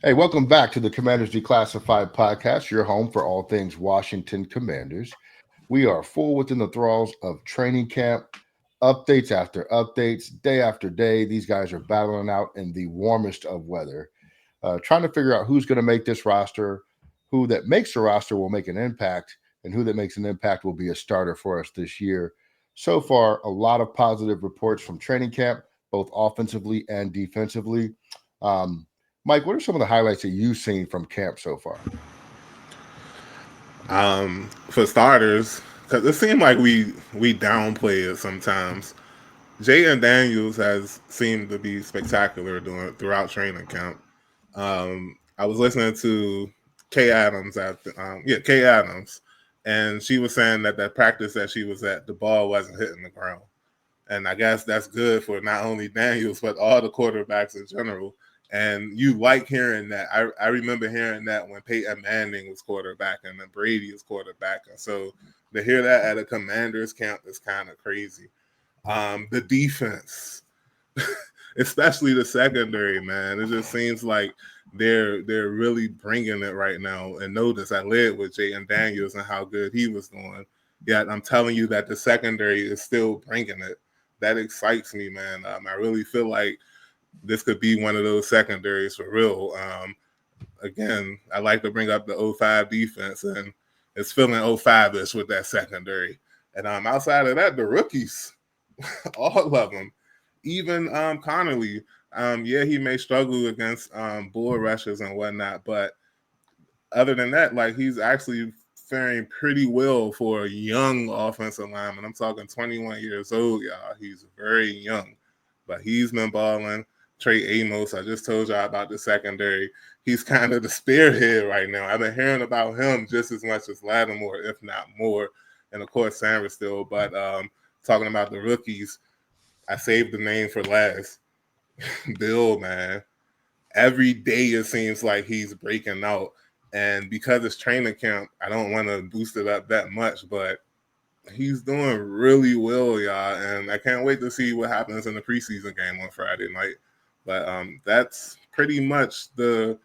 Hey, welcome back to the Commanders Declassified podcast, your home for all things Washington Commanders. We are full within the thralls of training camp, updates after updates, day after day. These guys are battling out in the warmest of weather, trying to figure out who's going to make this roster, who that makes the roster will make an impact, and who that makes an impact will be a starter for us this year. So far, a lot of positive reports from training camp, both offensively and defensively. Um, Mike, what are some of the highlights that you've seen from camp so far? For starters, because it seemed like we downplay it sometimes. Jayden Daniels has seemed to be spectacular throughout training camp. I was listening to Kay Adams Kay Adams, and she was saying that practice that she was at, the ball wasn't hitting the ground, and I guess that's good for not only Daniels but all the quarterbacks in general. And you like hearing that. I remember hearing that when Peyton Manning was quarterback and then Brady was quarterback. And so to hear that at a Commanders camp is kind of crazy. The defense, especially the secondary, man, it just seems like they're really bringing it right now. And notice I led with Jayden Daniels and how good he was doing. Yet I'm telling you that the secondary is still bringing it. That excites me, man. I really feel like this could be one of those secondaries for real. Again, I like to bring up the '05 defense, and it's feeling '05-ish with that secondary. And outside of that, the rookies, all of them, even Connolly, yeah, he may struggle against bull rushers and whatnot, but other than that, like he's actually faring pretty well for a young offensive lineman. I'm talking 21 years old, y'all. He's very young, but he's been balling. Trey Amos, I just told y'all about the secondary. He's kind of the spearhead right now. I've been hearing about him just as much as Lattimore, if not more. And of course, Sanders still. But talking about the rookies, I saved the name for last. Bill, man. Every day it seems like he's breaking out. And because it's training camp, I don't want to boost it up that much, but he's doing really well, y'all. And I can't wait to see what happens in the preseason game on Friday night. But that's pretty much the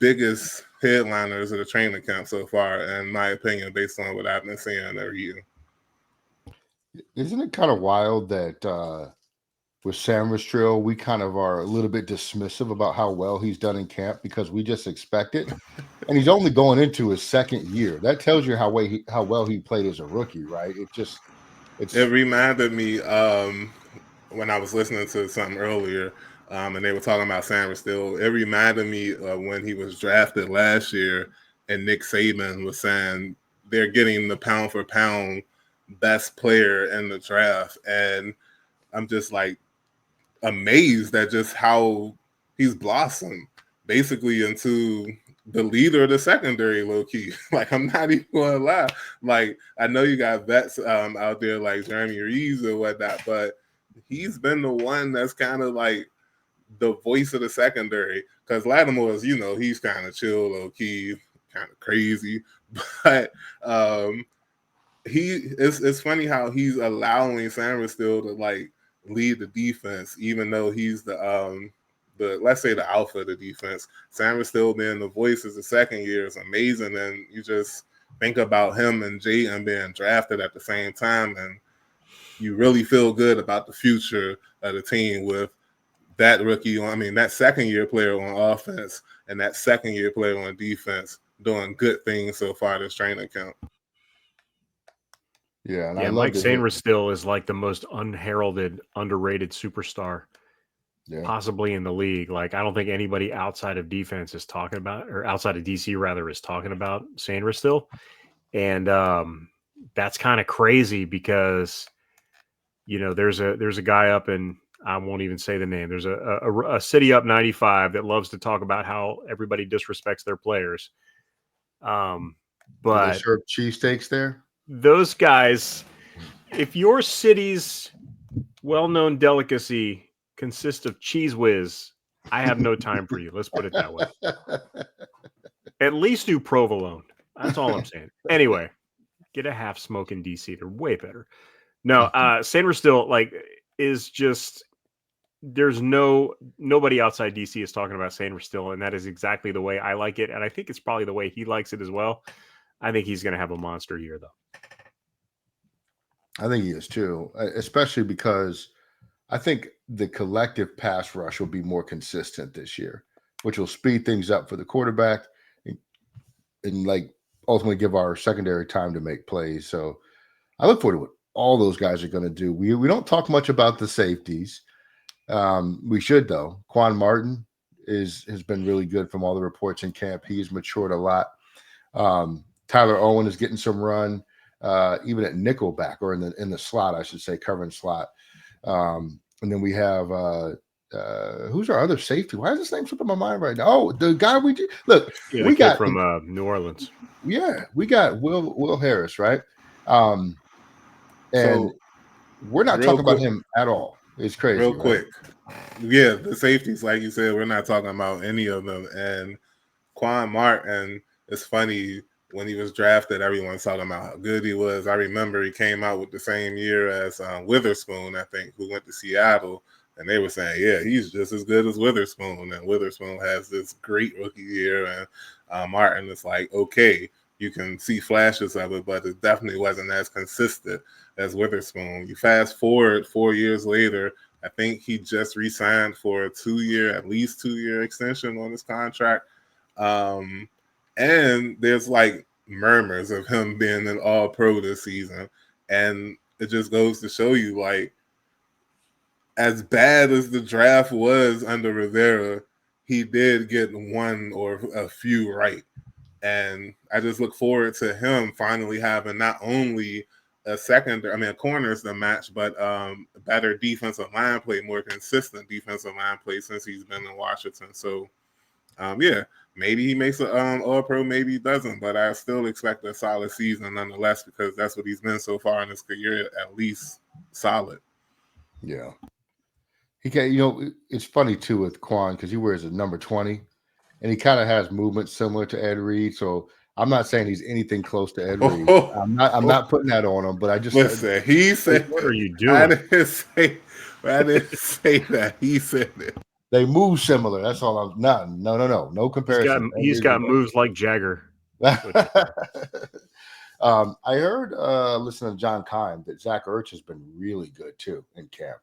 biggest headliners of the training camp so far, in my opinion, based on what I've been seeing and reading. Isn't it kind of wild that with Sam Ristrill, we kind of are a little bit dismissive about how well he's done in camp because we just expect it, and he's only going into his second year. That tells you how well he played as a rookie, right? It It's reminded me when I was listening to something earlier, and they were talking about Sam Still. It reminded me of when he was drafted last year, and Nick Saban was saying they're getting the pound for pound best player in the draft, and I'm just like amazed at just how he's blossomed basically into the leader of the secondary, low key. Like, I'm not even gonna lie. Like, I know you got vets out there like Jeremy Reeves or whatnot, but he's been the one that's kind of like the voice of the secondary. Because Lattimore is, he's kind of chill, low key, kind of crazy, but it's funny how he's allowing Sanders still to like lead the defense, even though he's the let's say the alpha of the defense. Sanders still being the voice as the second year is amazing, and you just think about him and Jayden being drafted at the same time, and you really feel good about the future of the team with that rookie. That second year player on offense and that second year player on defense doing good things so far this training camp. yeah, and I Yeah, love Mike to hear. Sanders still is like the most unheralded, underrated superstar Yeah, possibly in the league. Like, I don't think anybody outside of defense is talking about, or outside of DC rather, is talking about Sanders still. And that's kind of crazy because, there's a guy up in, I won't even say the name. There's a city up 95 that loves to talk about how everybody disrespects their players. do they But serve cheesesteaks there? those guys, if your city's well-known delicacy consists of cheese whiz, I have no time for you. Let's put it that way. At least do provolone. That's all I'm saying. Anyway, get a half smoke in DC. They're way better. No, Sanders still is just there's nobody outside DC is talking about Sanders still, and that is exactly the way I like it, and I think it's probably the way he likes it as well. I think he's going to have a monster year, though. I think he is too, especially because I think the collective pass rush will be more consistent this year, which will speed things up for the quarterback and like ultimately give our secondary time to make plays. So I look forward to what all those guys are going to do. We don't talk much about the safeties. We should, though. Quan Martin has been really good from all the reports in camp. He's matured a lot. Tyler Owen is getting some run, even at nickelback or in the slot, I should say, covering slot. And then we have who's our other safety? Why is this name slipping my mind right now? Oh, the guy we we got from New Orleans. Yeah, we got Will Harris, right? And so, we're not talking about him at all. It's crazy. Real quick. Yeah, the safeties, like you said, we're not talking about any of them. And Quan Martin, it's funny, when he was drafted, everyone's talking about how good he was. I remember he came out with the same year as Witherspoon, I think, who went to Seattle. And they were saying, yeah, he's just as good as Witherspoon. And Witherspoon has this great rookie year. And Martin is like, okay, you can see flashes of it, but it definitely wasn't as consistent as Witherspoon. You fast forward 4 years later, I think he just re-signed for a at least 2 year extension on his contract. And there's like murmurs of him being an all-pro this season. And it just goes to show you, like, as bad as the draft was under Rivera, he did get one or a few right. And I just look forward to him finally having not only a corner's the match, but better defensive line play, more consistent defensive line play since he's been in Washington. So, yeah, maybe he makes an All-Pro, maybe he doesn't, but I still expect a solid season nonetheless because that's what he's been so far in his career, at least solid. Yeah. He can, it's funny too with Quan because he wears a number 20 and he kind of has movement similar to Ed Reed. So I'm not saying he's anything close to Ed Reed. I'm not putting that on him, but I just listen. He said, "What are you doing?" I didn't say that. He said it. They move similar. That's all I'm not. No comparison. He's got moves like Jagger. I heard listening to John Kime that Zach Ertz has been really good too in camp.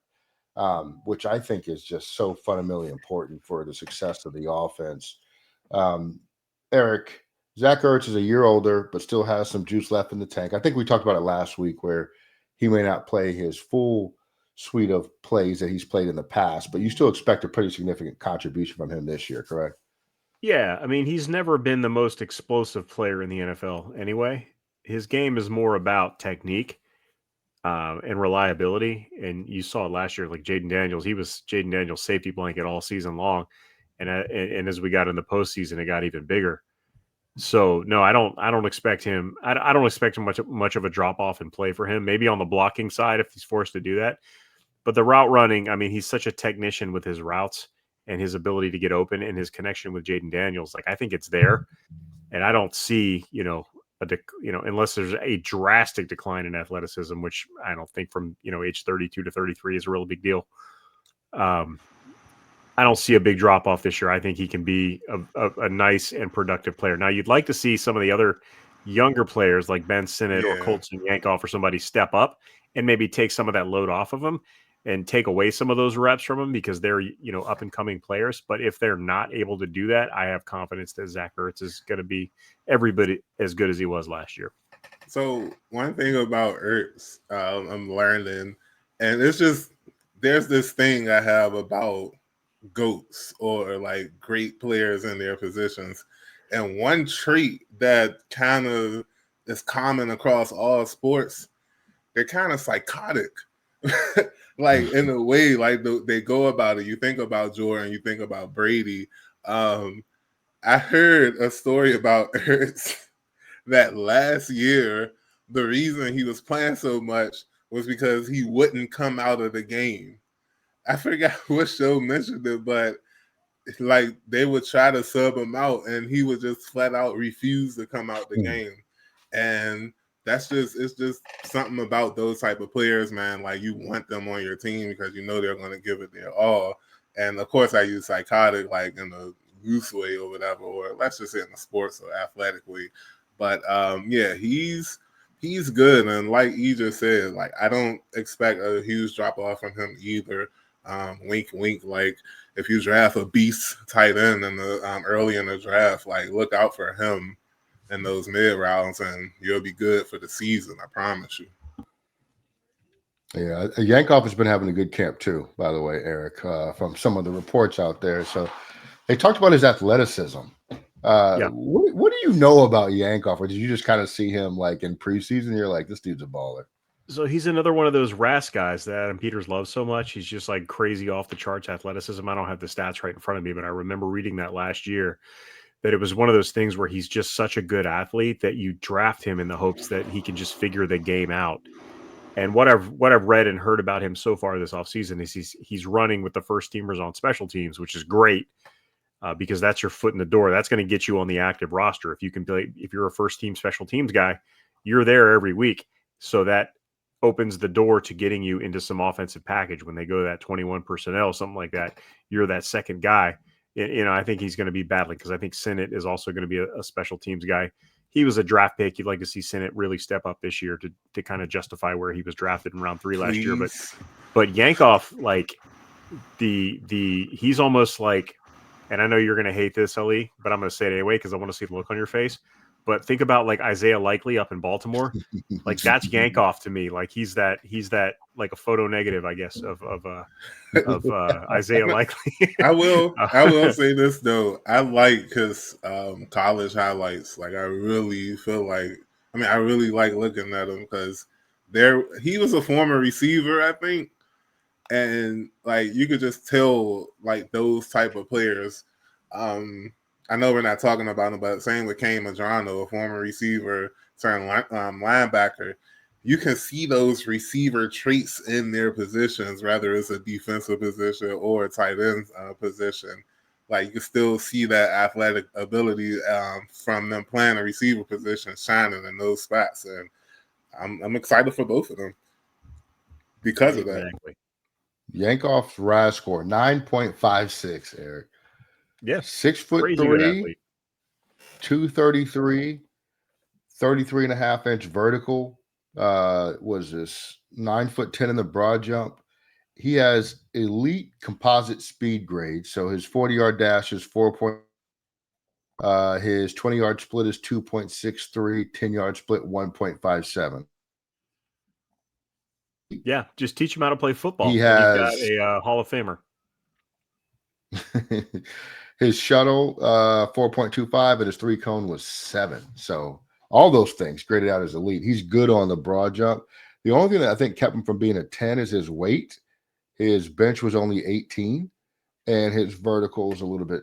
Which I think is just so fundamentally important for the success of the offense. Eric, Zach Ertz is a year older, but still has some juice left in the tank. I think we talked about it last week where he may not play his full suite of plays that he's played in the past, but you still expect a pretty significant contribution from him this year, correct? Yeah, I mean, he's never been the most explosive player in the NFL anyway. His game is more about technique and reliability. And you saw it last year, like Jayden Daniels. He was Jayden Daniels' safety blanket all season long, and as we got in the postseason, it got even bigger. So no, I don't expect him. I don't expect him much of a drop off in play for him. Maybe on the blocking side if he's forced to do that, but the route running. I mean, he's such a technician with his routes and his ability to get open and his connection with Jayden Daniels. Like I think it's there, and I don't see unless there's a drastic decline in athleticism, which I don't think from age 32 to 33 is a real big deal. I don't see a big drop off this year. I think he can be a nice and productive player. Now, you'd like to see some of the other younger players like Ben Sinnott or Colton Yankoff or somebody step up and maybe take some of that load off of him and take away some of those reps from him because they're up and coming players. But if they're not able to do that, I have confidence that Zach Ertz is going to be everybody as good as he was last year. So one thing about Ertz, I'm learning, and it's just there's this thing I have about GOATs or like great players in their positions, and one trait that kind of is common across all sports, they're kind of psychotic. Like in a way, like they go about it. You think about Jordan, you think about Brady. I heard a story about Ertz that last year, the reason he was playing so much was because he wouldn't come out of the game. I forgot what show mentioned it, but like they would try to sub him out and he would just flat out refuse to come out the game. And it's just something about those type of players, man. Like you want them on your team because you know they're going to give it their all. And of course, I use psychotic like in a loose way or whatever, or let's just say in the sports or athletic way. But yeah, he's good, and like you just said, like I don't expect a huge drop off from him either. Wink, wink. Like if you draft a beast tight end in the early in the draft, like look out for him in those mid rounds, and you'll be good for the season. I promise you. Yeah, Yankov has been having a good camp too, by the way, Eric, from some of the reports out there. So they talked about his athleticism. What do you know about Yankov, or did you just kind of see him like in preseason? You're like, this dude's a baller. So he's another one of those RAS guys that Adam Peters loves so much. He's just like crazy off the charts athleticism. I don't have the stats right in front of me, but I remember reading that last year, that it was one of those things where he's just such a good athlete that you draft him in the hopes that he can just figure the game out. And what I've read and heard about him so far this offseason is he's running with the first teamers on special teams, which is great because that's your foot in the door. That's going to get you on the active roster. If you can play, if you're a first team special teams guy, you're there every week. So that opens the door to getting you into some offensive package when they go to that 21 personnel, something like that. You're that second guy. You know, I think he's going to be battling because I think Sinnott is also going to be a special teams guy. He was a draft pick. You'd like to see Sinnott really step up this year to kind of justify where he was drafted in round 3 last year. But Yankov, like he's almost like, and I know you're going to hate this, Ali, but I'm going to say it anyway because I want to see the look on your face. But think about like Isaiah Likely up in Baltimore. Like that's Yankov to me. Like he's that like a photo negative, I guess, of Isaiah Likely. I will say this though. I like his college highlights. Like I really feel like, I really like looking at him because he was a former receiver, I think, and like you could just tell like those type of players. I know we're not talking about him, but same with Kane Madrano, a former receiver turned linebacker. You can see those receiver traits in their positions, whether it's a defensive position or a tight end position. Like you can still see that athletic ability from them playing a receiver position shining in those spots, and I'm excited for both of them because of that. Yankov's RAS score 9.56, Eric. Yes. 6'3", 233, 33.5-inch vertical. Was this 9'10" in the broad jump? He has elite composite speed grade. So his 40-yard dash is 4. His 20-yard split is 2.63. 10-yard split 1.57. Yeah, just teach him how to play football. He has you've got a Hall of Famer. His shuttle 4.25 and his 3-cone was 7. So all those things graded out as elite. He's good on the broad jump. The only thing that I think kept him from being a 10 is his weight. His bench was only 18, and his vertical is a little bit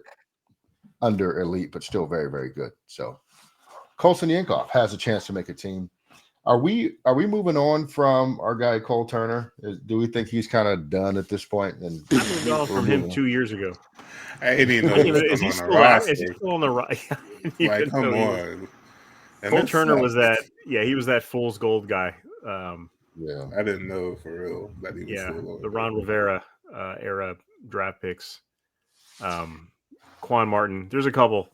under elite, but still very, very good. So Colson Yankov has a chance to make a team. Are we moving on from our guy Cole Turner? Do we think he's kind of done at this point? And I moved on from him 2 years ago. I didn't know he was on the roster. Is he still on the roster? Like, come on. Cole Turner was that. Yeah, he was that fool's gold guy. Yeah, I didn't know for real that he was still on the Ron Rivera era draft picks. Quan Martin. There's a couple.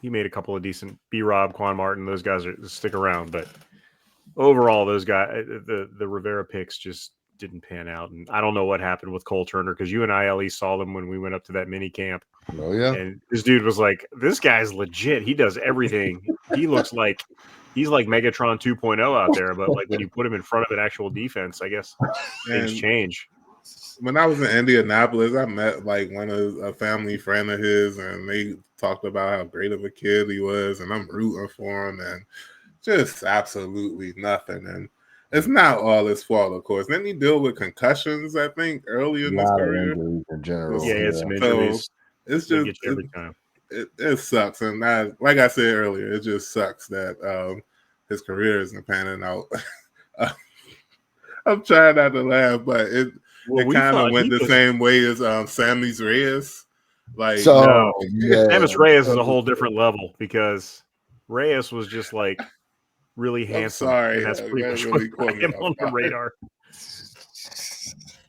He made a couple of decent. BRob, Quan Martin. Those guys stick around, but overall, those guys, the Rivera picks just didn't pan out. And I don't know what happened with Cole Turner because you and I at least saw them when we went up to that mini camp. Oh, yeah. And this dude was like, this guy's legit. He does everything. He looks like he's like Megatron 2.0 out there. But like when you put him in front of an actual defense, I guess things change. When I was in Indianapolis, I met like a family friend of his, and they talked about how great of a kid he was, and I'm rooting for him, and just absolutely nothing. And it's not all his fault, of course. Didn't he deal with concussions, I think, early in his career? In general. Yeah, he had some injuries. So it's just every time. It sucks. And like I said earlier, it just sucks that his career isn't panning out. I'm trying not to laugh, but it kind of went the same way as Sammy's Reyes. Like, Samus Reyes is a whole different level because Reyes was just like really handsome. sorry. And that's pretty That much really what caught got me him on the off guard. radar.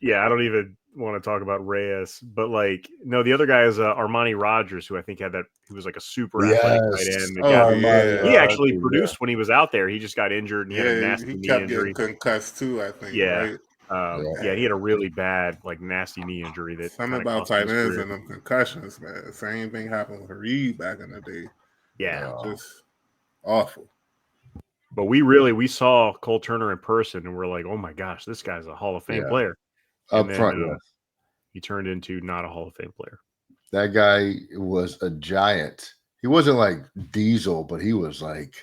Yeah, I don't even want to talk about Reyes, but like, no, the other guy is Armani Rogers, who I think had that. He was like a super athletic tight end. The guy, he actually produced when he was out there. He just got injured and he had a nasty he knee kept injury. getting concussed too, I think. Yeah. Right. He had a really bad, like, nasty knee injury that Something about cost him tight his ends career. and them concussions, man. Same thing happened with Reed back in the day. Yeah, just awful. But we saw Cole Turner in person, and we're like, oh my gosh, this guy's a Hall of Fame player. And Up front, yes. He turned into not a Hall of Fame player. That guy was a giant. He wasn't like Diesel, but he was like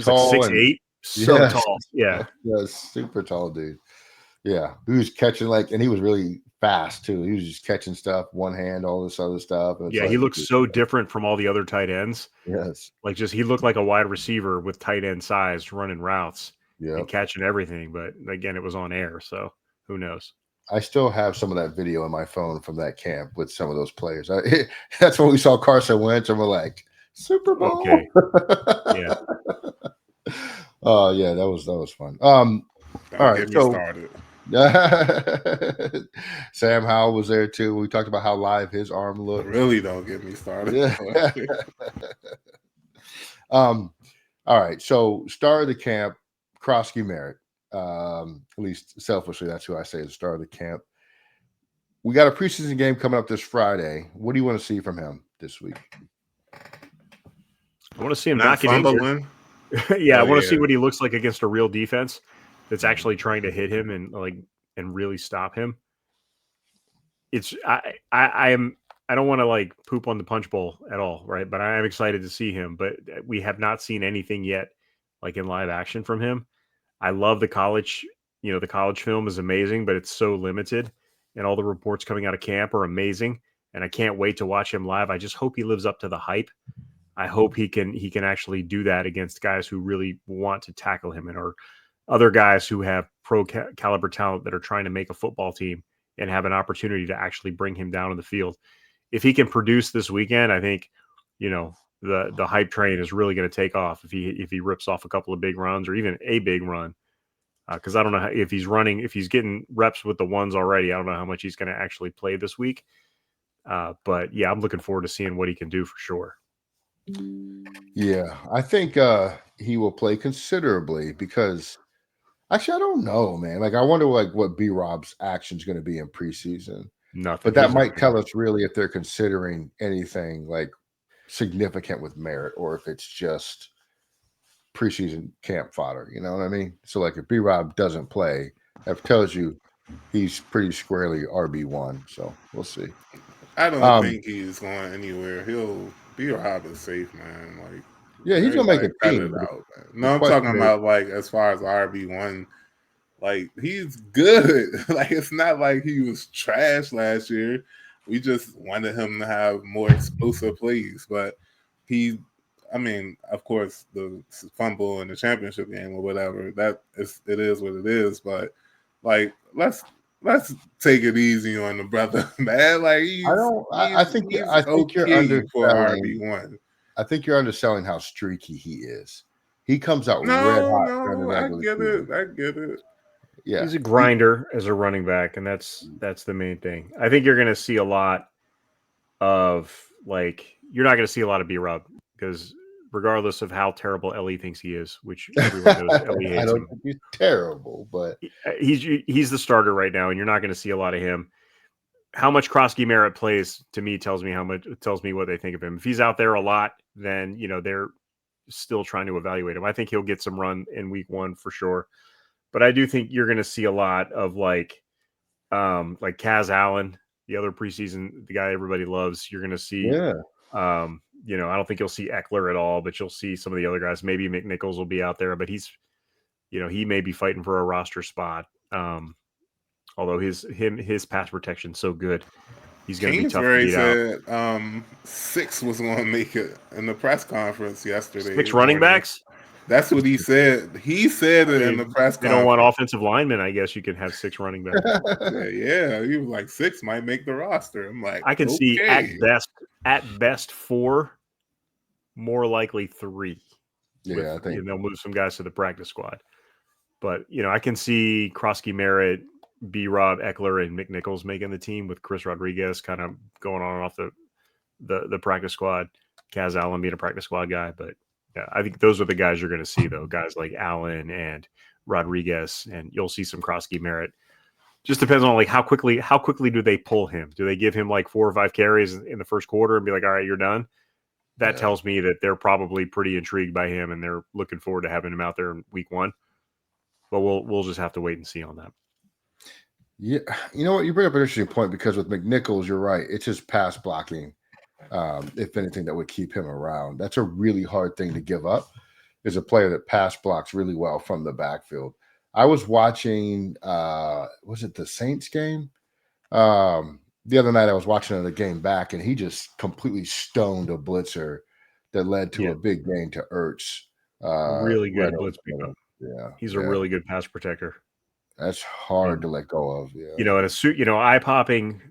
tall, like 6'8", so tall. Yeah, super tall dude. Yeah, he was catching and he was really fast too. He was just catching stuff, one hand, all this other stuff. Yeah, he looks so different from all the other tight ends. Yes, like he looked like a wide receiver with tight end size, running routes and yep, catching everything. But again, it was on air, so who knows? I still have some of that video on my phone from that camp with some of those players. That's when we saw Carson Wentz, and we're like, Super Bowl. Okay, yeah. Oh yeah, that was fun. All right, get me started. Sam Howell was there too. We talked about how live his arm looked. Really don't get me started. Yeah. All right. So star of the camp, Krosky Merritt. At least selfishly, that's who I say is the star of the camp. We got a preseason game coming up this Friday. What do you want to see from him this week? I want to see him not get injured. I want to see what he looks like against a real defense that's actually trying to hit him and really stop him. I don't want to poop on the punch bowl at all, right? But I am excited to see him. But we have not seen anything yet, in live action from him. I love the college. The college film is amazing, but it's so limited, and all the reports coming out of camp are amazing. And I can't wait to watch him live. I just hope he lives up to the hype. I hope he can actually do that against guys who really want to tackle him and are other guys who have pro caliber talent that are trying to make a football team and have an opportunity to actually bring him down in the field. If he can produce this weekend, I think, the hype train is really going to take off if he rips off a couple of big runs or even a big run. Because I don't know if he's getting reps with the ones already. I don't know how much he's going to actually play this week. But yeah, I'm looking forward to seeing what he can do for sure. Yeah, I think he will play considerably because actually I don't know, man. I wonder what BRob's action is going to be in preseason. Nothing. But that might tell us really if they're considering anything significant with Merritt or if it's just preseason camp fodder. You know what I mean? So if BRob doesn't play, that tells you he's pretty squarely RB1. So we'll see. I don't think he's going anywhere. BRob is safe, man. He's gonna make a team. Out, no, I'm talking about as far as RB1. He's good. It's not like he was trash last year. We just wanted him to have more explosive plays, but of course, the fumble in the championship game or whatever, it is what it is. But let's take it easy on the brother, man. I think you're underselling for RB1. I think you're underselling how streaky he is. He comes out red hot. No, I get it. Yeah, he's a grinder as a running back, and that's the main thing. I think you're going to see a lot of you're not going to see a lot of BRob because regardless of how terrible Ellie thinks he is, which everyone knows Ellie hates I don't him. think he's terrible, but he's the starter right now, and you're not going to see a lot of him. How much Krosky Merritt plays to me tells me what they think of him. If he's out there a lot, then they're still trying to evaluate him. I think he'll get some run in week 1 for sure. But I do think you're going to see a lot of Kaz Allen, the other preseason, the guy everybody loves. You're going to see, I don't think you'll see Eckler at all, but you'll see some of the other guys. Maybe McNichols will be out there, but he's, he may be fighting for a roster spot. Although his pass protection's so good, he's going to be tough to beat out. 6 was going to make it in the press conference yesterday. 6 running backs? That's what he said. He said it in the press conference. They don't want offensive linemen. I guess you can have 6 running backs. yeah. He was like 6 might make the roster. I'm like, I can see at best 4, more likely 3. Yeah, I think they'll move some guys to the practice squad. But I can see Krosky Merritt, BRob, Eckler, and McNichols making the team with Chris Rodriguez kind of going on and off the practice squad. Kaz Allen being a practice squad guy, but yeah, I think those are the guys you're going to see though. Guys like Allen and Rodriguez, and you'll see some Krosky Merritt. Just depends on like how quickly do they pull him? Do they give him like 4 or 5 carries in the first quarter and be like, all right, you're done? That tells me that they're probably pretty intrigued by him and they're looking forward to having him out there in week 1. But we'll just have to wait and see on that. Yeah, you know what? You bring up an interesting point because with McNichols, you're right. It's his pass blocking, if anything, that would keep him around. That's a really hard thing to give up. Is a player that pass blocks really well from the backfield. I was watching, was it the Saints game? The other night I was watching the game back, and he just completely stoned a blitzer that led to a big gain to Ertz. Really good blitz pickup. Yeah, he's a really good pass protector. That's hard to let go of. Yeah, and a suit, eye popping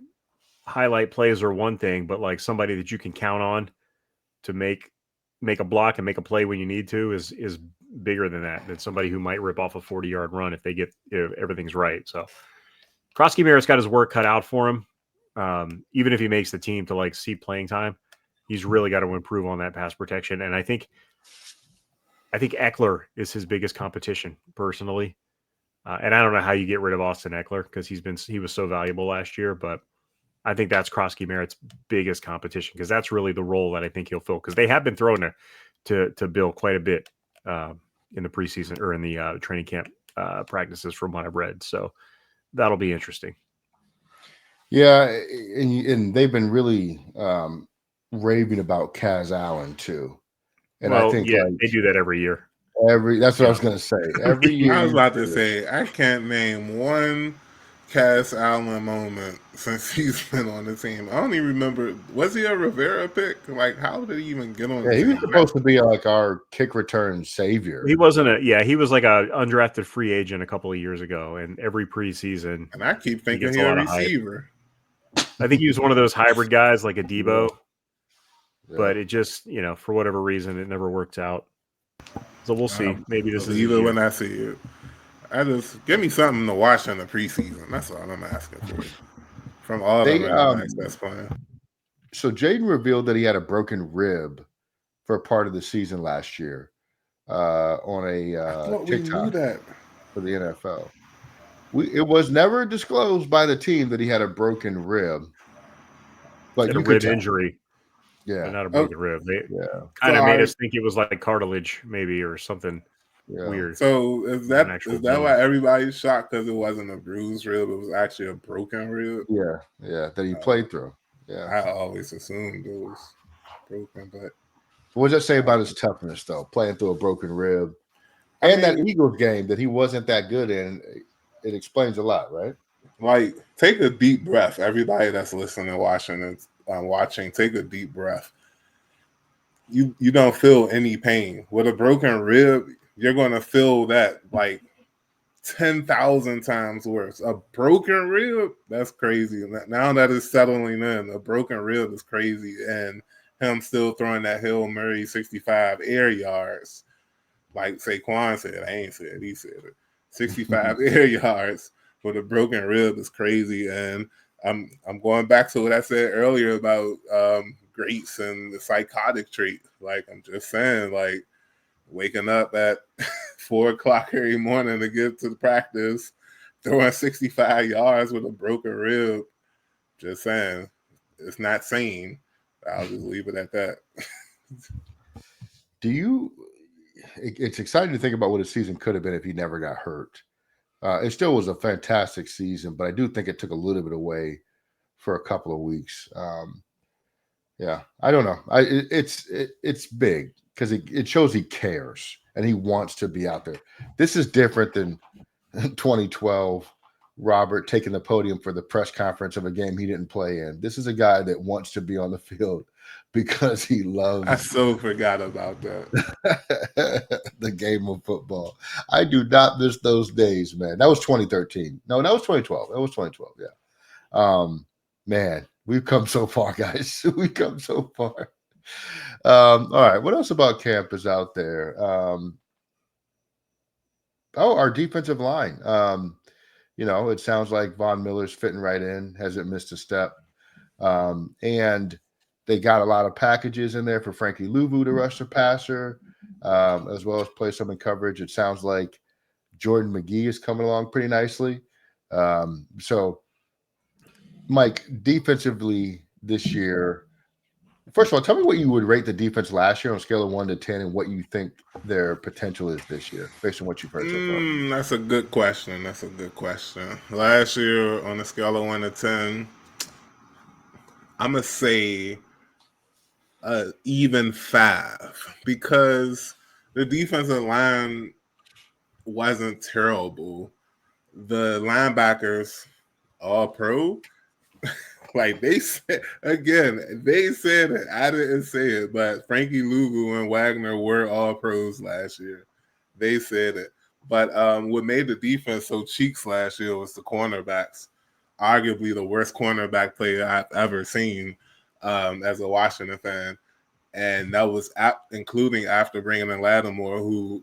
highlight plays are one thing, but like somebody that you can count on to make a block and make a play when you need to is bigger than that. Than somebody who might rip off a 40-yard run if they get everything's right. So Krosky Merritt's got his work cut out for him. Even if he makes the team to like see playing time, he's really got to improve on that pass protection. And I think Eckler is his biggest competition personally. And I don't know how you get rid of Austin Eckler because he was so valuable last year, but I think that's Krosky Merritt's biggest competition because that's really the role that I think he'll fill because they have been throwing to Bill quite a bit in the preseason or in the training camp practices from what I've read. So that'll be interesting. Yeah, and they've been really raving about Kaz Allen too. And I think they do that every year. That's what I was going to say. Every year. I was about to say, I can't name one Kaz Allen moment since he's been on the team. I don't even remember. Was he a Rivera pick? Like, how did he even get on the team? He was supposed to be like our kick return savior. He wasn't he was like a undrafted free agent a couple of years ago, and every preseason. And I keep thinking he's a receiver. I think he was one of those hybrid guys like a Debo, but it just, for whatever reason, it never worked out. So we'll see. Maybe this is either when I see it. I just give me something to watch in the preseason. That's all I'm asking for. From all the guys that's playing. So Jayden revealed that he had a broken rib for part of the season last year on a TikTok for the NFL. It was never disclosed by the team that he had a broken rib. But a rib injury. Yeah. Not a broken rib. They kind of made us think it was like cartilage maybe or something weird. So is that why everybody's shocked because it wasn't a bruised rib? It was actually a broken rib? Yeah, that he played through. Yeah. I always assumed it was broken, but what does that say about his toughness though? Playing through a broken rib. And that Eagles game that he wasn't that good in, it explains a lot, right? Like, take a deep breath. Everybody that's listening and watching, take a deep breath. You don't feel any pain. With a broken rib, you're going to feel that like 10,000 times worse. A broken rib, that's crazy. Now that it's settling in, a broken rib is crazy. And him still throwing that Hail Mary 65 air yards, like Quan said, I ain't said, he said it. 65 air yards with a broken rib is crazy. And I'm going back to what I said earlier about greats and the psychotic trait. Like, I'm just saying, like, waking up at 4 o'clock every morning to get to the practice, throwing 65 yards with a broken rib. Just saying, it's not sane. I'll just leave it at that. It's exciting to think about what his season could have been if he never got hurt. It still was a fantastic season, but I do think it took a little bit away for a couple of weeks. I don't know. It's big because it shows he cares and he wants to be out there. This is different than 2012 Robert taking the podium for the press conference of a game he didn't play in. This is a guy that wants to be on the field because he loves. I so forgot about that. The game of football. I do not miss those days, man. That was 2013. No, that was 2012. That was 2012. Yeah. Man, we've come so far, guys. We've come so far. All right. What else about camp is out there? Our defensive line. It sounds like Von Miller's fitting right in, hasn't missed a step. And they got a lot of packages in there for Frankie Louvu to rush the passer, as well as play some in coverage. It sounds like Jordan McGee is coming along pretty nicely. So, Mike, defensively this year, first of all, tell me what you would rate the defense last year on a scale of 1 to 10 and what you think their potential is this year, based on what you've heard so far. That's a good question. Last year, on a scale of 1 to 10, I'm going to say even 5 because the defensive line wasn't terrible. The linebackers, all pro. Like they said, they said it. I didn't say it, but Frankie Louvu and Wagner were all pros last year. They said it. But what made the defense so cheeks last year was the cornerbacks. Arguably the worst cornerback player I've ever seen as a Washington fan. And that was including after bringing in Lattimore, who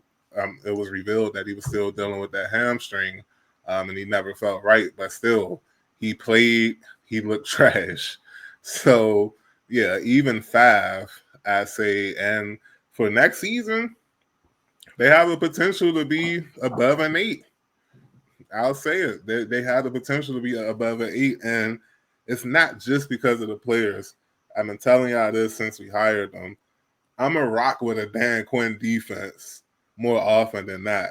it was revealed that he was still dealing with that hamstring, and he never felt right. But still, he played. He looked trash. So, yeah, even 5, I say. And for next season, they have the potential to be above an 8. I'll say it. They have the potential to be above an 8. And it's not just because of the players. I've been telling y'all this since we hired them. I'm a rock with a Dan Quinn defense more often than not.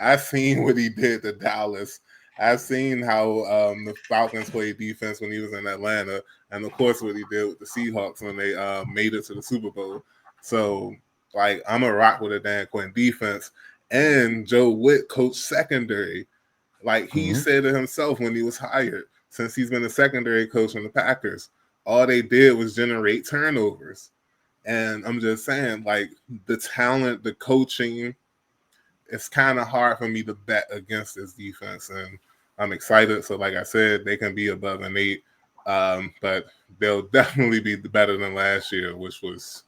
I've seen what he did to Dallas. I've seen how the Falcons played defense when he was in Atlanta, and of course what he did with the Seahawks when they made it to the Super Bowl. So, like, I'm a rock with a Dan Quinn defense. And Joe Witt coached secondary. Like he said it himself when he was hired, since he's been a secondary coach in the Packers, all they did was generate turnovers. And I'm just saying, like, the talent, the coaching, it's kind of hard for me to bet against this defense. And I'm excited. So, like I said, they can be above an 8. But they'll definitely be better than last year, which was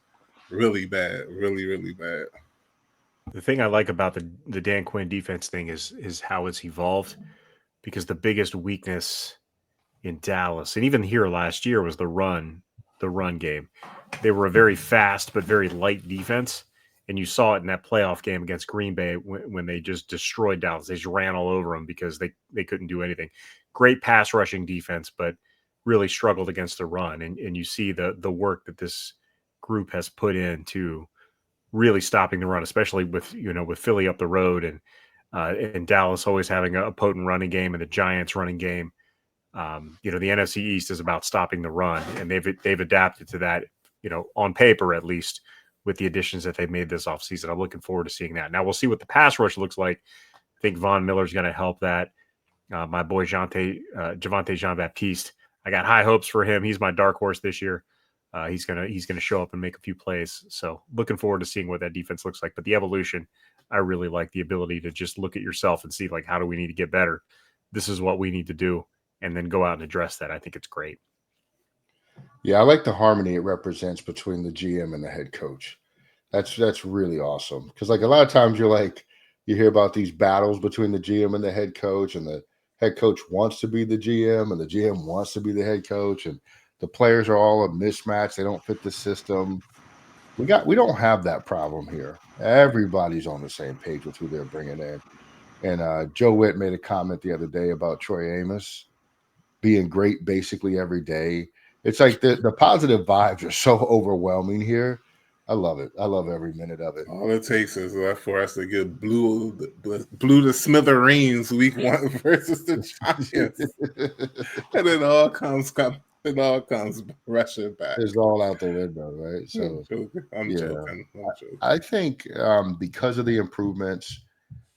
really bad, really, really bad. The thing I like about the Dan Quinn defense thing is how it's evolved, because the biggest weakness in Dallas and even here last year was the run game. They were a very fast but very light defense, and you saw it in that playoff game against Green Bay when they just destroyed Dallas. They just ran all over them because they couldn't do anything. Great pass rushing defense, but really struggled against the run. And you see the work that this group has put into really stopping the run, especially with Philly up the road and Dallas always having a potent running game, and the Giants running game. The NFC East is about stopping the run, and they've adapted to that, on paper at least, with the additions that they've made this offseason. I'm looking forward to seeing that. Now we'll see what the pass rush looks like. I think Von Miller's going to help that. My boy Javonte Jean-Baptiste, I got high hopes for him. He's my dark horse this year. He's gonna show up and make a few plays. So looking forward to seeing what that defense looks like. But the evolution, I really like the ability to just look at yourself and see, like, how do we need to get better? This is what we need to do, and then go out and address that. I think it's great. Yeah, I like the harmony it represents between the GM and the head coach. That's really awesome, because, like, a lot of times you hear about these battles between the GM and the head coach, and the head coach wants to be the GM and the GM wants to be the head coach, and the players are all a mismatch. They don't fit the system. We don't have that problem here. Everybody's on the same page with who they're bringing in. And Joe Witt made a comment the other day about Troy Amos being great basically every day. It's like the positive vibes are so overwhelming here. I love it. I love every minute of it. All it takes is for us to get blue to smithereens week 1 versus the Giants, and it all comes rushing back. It's all out the window, right? So I'm joking. I think because of the improvements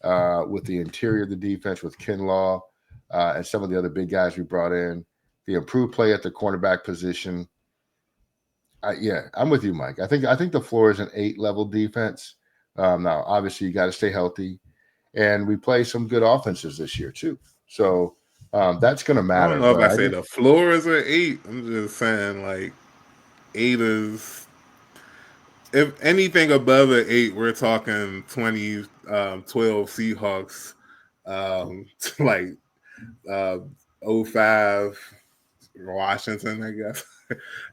with the interior of the defense, with Kinlaw and some of the other big guys we brought in, the improved play at the cornerback position. I'm with you, Mike. I think the floor is an 8-level defense. Now, obviously, you got to stay healthy, and we play some good offenses this year too. So that's going to matter. I don't know if I say the floor is an 8. I'm just saying, like, 8 is if anything above an 8, we're talking 2012 Seahawks, like uh, 05 Washington, I guess.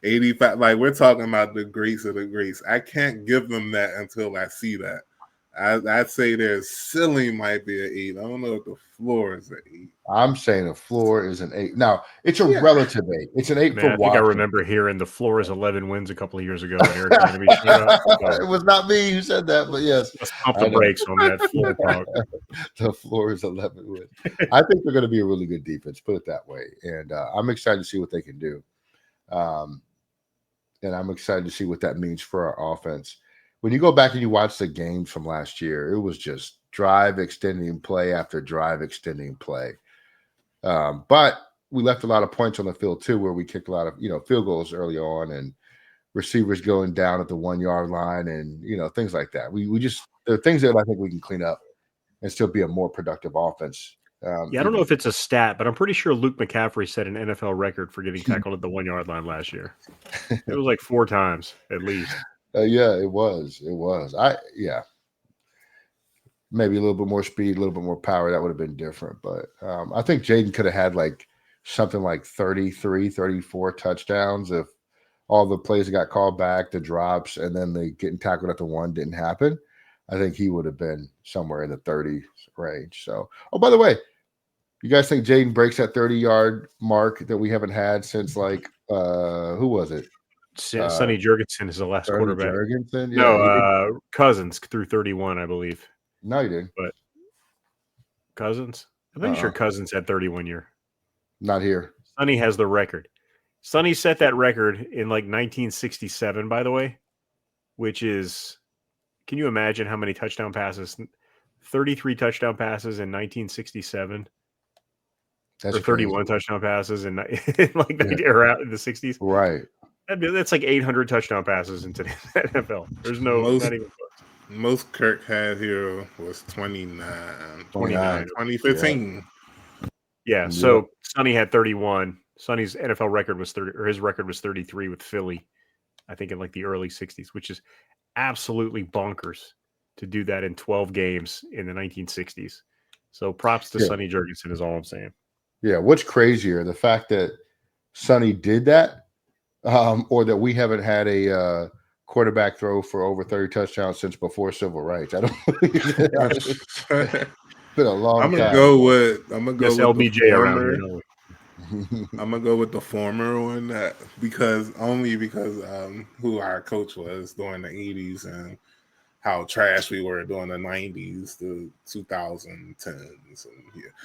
85. Like, we're talking about the greats of the greats. I can't give them that until I see that. I'd say their ceiling might be an 8. I don't know if the floor is an 8. I'm saying the floor is an 8. Now, it's a relative 8. It's an 8 Man, for I think Washington. I remember hearing the floor is 11 wins a couple of years ago when Eric Enemy showed up. So It was not me who said that, but yes. let's pump the brakes on that floor talk. The floor is 11 wins. I think they're going to be a really good defense, put it that way. And I'm excited to see what they can do. And I'm excited to see what that means for our offense. When you go back and you watch the games from last year, it was just drive extending play after drive extending play. But we left a lot of points on the field too, where we kicked a lot of field goals early on, and receivers going down at the 1 yard line, and things like that. We just there are things that I think we can clean up and still be a more productive offense. Yeah, I don't know if it's a stat, but I'm pretty sure Luke McCaffrey set an NFL record for getting tackled at the 1 yard line last year. It was like 4 times at least. Yeah, it was. Maybe a little bit more speed, a little bit more power. That would have been different. But I think Jayden could have had like something like 33, 34 touchdowns if all the plays that got called back, the drops, and then the getting tackled at the 1 didn't happen. I think he would have been somewhere in the 30s range. So, by the way, you guys think Jayden breaks that 30-yard mark that we haven't had since like who was it? Sonny Jurgenson is the last quarterback. Jurgensson? Yeah, no, Cousins threw 31, I believe. No, he didn't. But Cousins? I'm pretty sure Cousins had 31 year. Not here. Sonny has the record. Sonny set that record in like 1967, by the way, which is, can you imagine how many touchdown passes? 33 touchdown passes in 1967. Or 31 touchdown passes in like era in the 60s. Right. That's like 800 touchdown passes in today's NFL. There's no most Kirk had here was 29. 2015. Yeah, so Sonny had 31. Sonny's NFL record was 30, or his record was 33 with Philly, I think in like the early 60s, which is absolutely bonkers to do that in 12 games in the 1960s. So props to Sonny Jurgenson is all I'm saying. Yeah, what's crazier, the fact that Sonny did that, or that we haven't had a quarterback throw for over 30 touchdowns since before civil rights? I don't. It's been a long time. I'm gonna go with LBJ around here. I'm gonna go with the former one because who our coach was during the 80s and how trash we were during the 90s, the 2010s.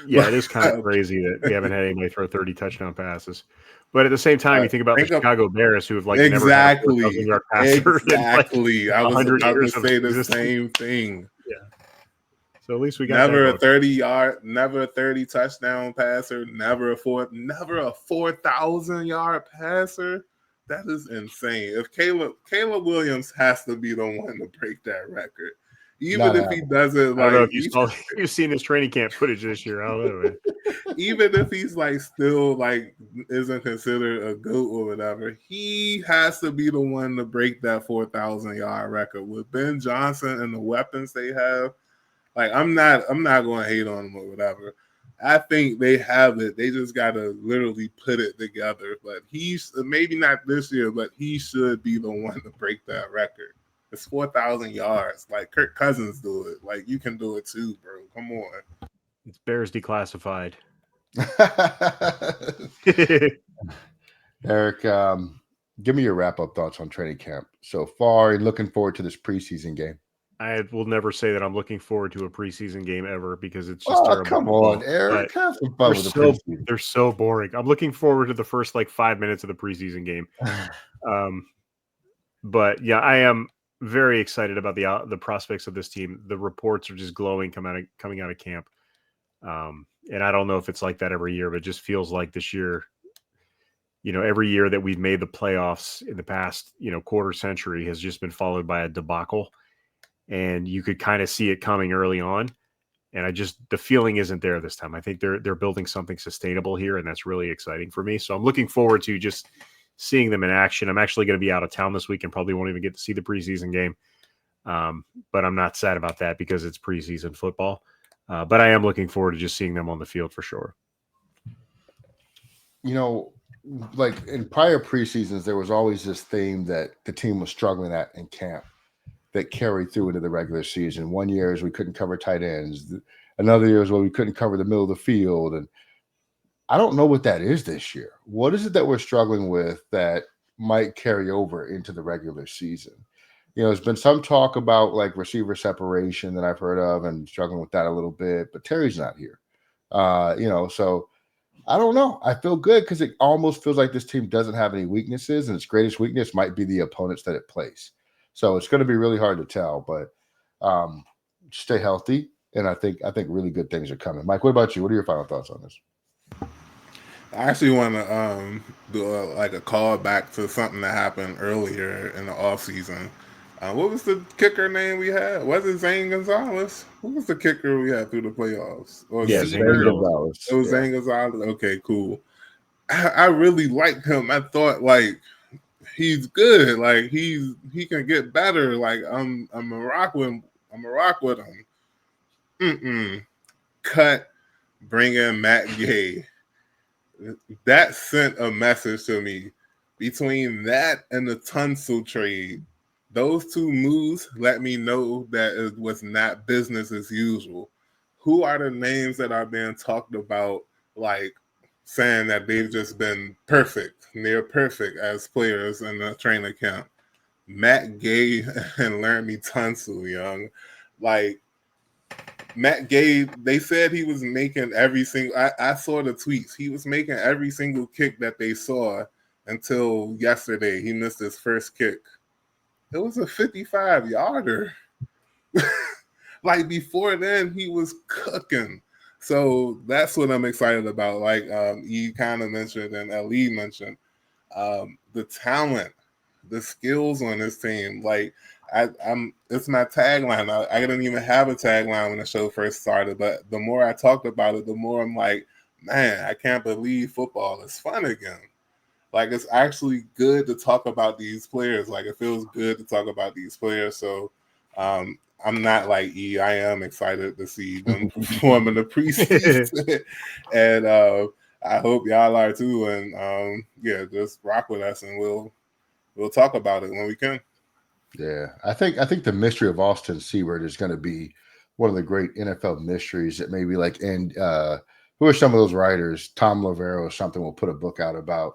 Yeah, it is kind of crazy that we haven't had anybody throw 30 touchdown passes. But at the same time, you think about the Chicago Bears, who have like never had a 4,000-yard passer. Exactly. I was about to say the same thing. Yeah. So at least we got never a 30 touchdown passer, never a 4,000-yard passer. That is insane. If Caleb Williams has to be the one to break that record, even if he doesn't. I don't know if you've seen his training camp footage this year. I don't know, man. Even if he's like still like isn't considered a GOAT or whatever, he has to be the one to break that 4,000-yard record with Ben Johnson and the weapons they have. Like I'm not going to hate on them or whatever. I think they have it. They just got to literally put it together. But he's maybe not this year, but he should be the one to break that record. It's 4,000 yards. Like Kirk Cousins do it. Like you can do it too, bro. Come on. It's Bears declassified. Eric, give me your wrap-up thoughts on training camp so far and looking forward to this preseason game. I will never say that I'm looking forward to a preseason game ever because it's just terrible. Come on, Eric. Have some fun with the preseason. They're so boring. I'm looking forward to the first like 5 minutes of the preseason game. But yeah, I am very excited about the prospects of this team. The reports are just glowing coming out of camp. And I don't know if it's like that every year, but it just feels like this year, every year that we've made the playoffs in the past, quarter century has just been followed by a debacle. And you could kind of see it coming early on. And the feeling isn't there this time. I think they're building something sustainable here, and that's really exciting for me. So I'm looking forward to just seeing them in action. I'm actually going to be out of town this week and probably won't even get to see the preseason game. But I'm not sad about that because it's preseason football. But I am looking forward to just seeing them on the field for sure. You know, like in prior preseasons, there was always this theme that the team was struggling at in camp that carried through into the regular season. One year is we couldn't cover tight ends. Another year is where we couldn't cover the middle of the field. And I don't know what that is this year. What is it that we're struggling with that might carry over into the regular season? You know, there's been some talk about like receiver separation that I've heard of and struggling with that a little bit, but Terry's not here. You know, so I don't know. I feel good because it almost feels like this team doesn't have any weaknesses, and its greatest weakness might be the opponents that it plays. So it's going to be really hard to tell, but stay healthy, and I think really good things are coming. Mike, what about you? What are your final thoughts on this? I actually want to do a call back to something that happened earlier in the offseason. What was the kicker name we had? Was it Zane Gonzalez? Who was the kicker we had through the playoffs? Or Yeah, Zane Gonzalez. It was Zane Gonzalez. Okay, cool. I really liked him. I thought like he's good. Like he can get better. Like I'm a rock with him. Cut. Bring in Matt Gay. That sent a message to me. Between that and the Tunsil trade, those two moves let me know that it was not business as usual. Who are the names that are being talked about, like saying that they've just been perfect, near perfect as players in the training camp? Matt Gay and Laramie Tunsil, young. Like, Matt Gay, they said he was making every single. I saw the tweets. He was making every single kick that they saw until yesterday. He missed his first kick. It was a 55-yarder. Like before then, he was cooking. So that's what I'm excited about. Like E kind of mentioned and LE mentioned, the talent, the skills on this team. Like it's my tagline. I didn't even have a tagline when the show first started, but the more I talked about it, the more I'm like, man, I can't believe football is fun again. Like it's actually good to talk about these players. Like it feels good to talk about these players. So I'm not like E. I am excited to see them perform in the preseason, and I hope y'all are too. And yeah, just rock with us, and we'll talk about it when we can. Yeah, I think the mystery of Austin Seibert is going to be one of the great NFL mysteries that maybe like who are some of those writers? Tom Lavero or something will put a book out about.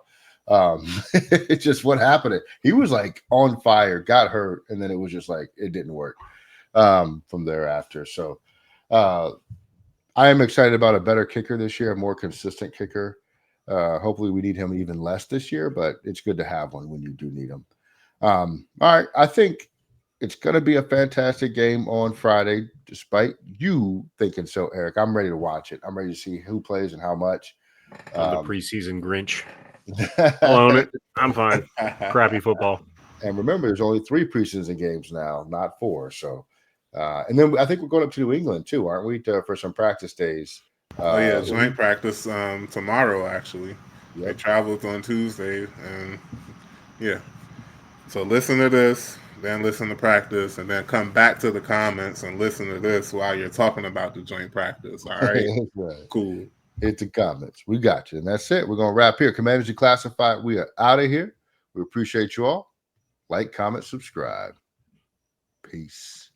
It's just what happened. He was like on fire, got hurt, and then it was just like it didn't work from thereafter. So I am excited about a better kicker this year, a more consistent kicker. Hopefully we need him even less this year, but it's good to have one when you do need him. All right, I think it's going to be a fantastic game on Friday, despite you thinking so, Eric. I'm ready to watch it. I'm ready to see who plays and how much. I'm the preseason Grinch. I'll own it. I'm fine. Crappy football. And remember, there's only 3 preseason games now, not 4. So, and then I think we're going up to New England too, aren't we, for some practice days? Oh yeah, joint practice tomorrow. Actually, They traveled on Tuesday, and yeah. So listen to this, then listen to practice, and then come back to the comments and listen to this while you're talking about the joint practice. All right, right. Cool. Hit the comments. We got you. And that's it. We're going to wrap here. Commanders Declassified. We are out of here. We appreciate you all. Like, comment, subscribe. Peace.